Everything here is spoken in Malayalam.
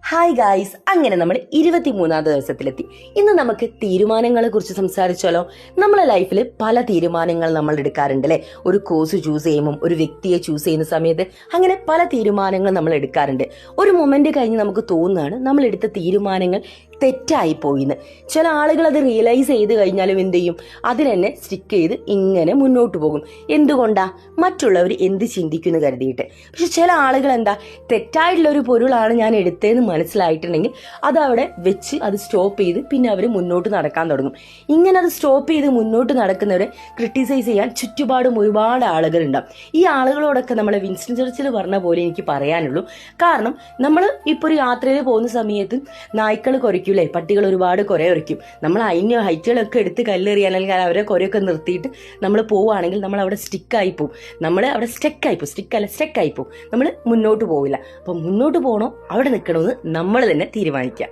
ഹായ് ഗായ്സ്, അങ്ങനെ നമ്മൾ 23-ാമത്തെ ദിവസത്തിലെത്തി. ഇന്ന് നമുക്ക് തീരുമാനങ്ങളെ കുറിച്ച് സംസാരിച്ചാലോ? നമ്മളെ ലൈഫിൽ പല തീരുമാനങ്ങൾ നമ്മൾ എടുക്കാറുണ്ട് അല്ലേ? ഒരു കോഴ്സ് ചൂസ് ചെയ്യുമ്പോൾ, ഒരു വ്യക്തിയെ ചൂസ് ചെയ്യുന്ന സമയത്ത് അങ്ങനെ പല തീരുമാനങ്ങൾ നമ്മൾ എടുക്കാറുണ്ട്. ഒരു മൊമെന്റ് കഴിഞ്ഞ് നമുക്ക് തോന്നുകയാണ് നമ്മൾ എടുത്ത തീരുമാനങ്ങൾ തെറ്റായി പോയിന്ന്. ചില ആളുകൾ അത് റിയലൈസ് ചെയ്ത് കഴിഞ്ഞാലും എന്ത് ചെയ്യും? അതിന് തന്നെ സ്റ്റിക്ക് ചെയ്ത് ഇങ്ങനെ മുന്നോട്ട് പോകും. എന്തുകൊണ്ടാ? മറ്റുള്ളവർ എന്ത് ചിന്തിക്കുന്നു കരുതിയിട്ട്. പക്ഷെ ചില ആളുകൾ എന്താ, തെറ്റായിട്ടുള്ള ഒരു പൊരുളാണ് ഞാൻ എടുത്തതെന്ന് മനസ്സിലായിട്ടുണ്ടെങ്കിൽ അത് അവിടെ വെച്ച് അത് സ്റ്റോപ്പ് ചെയ്ത് പിന്നെ അവർ മുന്നോട്ട് നടക്കാൻ തുടങ്ങും. ഇങ്ങനെ അത് സ്റ്റോപ്പ് ചെയ്ത് മുന്നോട്ട് നടക്കുന്നവരെ ക്രിട്ടിസൈസ് ചെയ്യാൻ ചുറ്റുപാടും ഒരുപാട് ആളുകളുണ്ടാവും. ഈ ആളുകളോടൊക്കെ നമ്മളെ വിൻസ്റ്റൺ ചർച്ചിൽ പറഞ്ഞ പോലെ എനിക്ക് പറയാനുള്ളൂ. കാരണം നമ്മൾ ഇപ്പോൾ ഒരു യാത്രയിൽ പോകുന്ന സമയത്ത് നായ്ക്കൾ കുറയ്ക്കൂലേ, പട്ടികൾ ഒരുപാട് കുറയ്ക്കും. നമ്മൾ അതിന് ഹൈറ്റുകളൊക്കെ എടുത്ത് കല്ലെറിയാൻ അല്ലെങ്കിൽ അവരെ കുറയൊക്കെ നിർത്തിയിട്ട് നമ്മൾ പോവുകയാണെങ്കിൽ നമ്മൾ അവിടെ സ്റ്റിക്കായി പോകും. നമ്മൾ അവിടെ സ്റ്റെക്കായി പോകും. സ്റ്റെക്കായി പോകും. നമ്മൾ മുന്നോട്ട് പോവില്ല. അപ്പം മുന്നോട്ട് പോകണോ അവിടെ നിൽക്കണമെന്ന് നമ്മൾ തന്നെ തീരുമാനിക്കാം.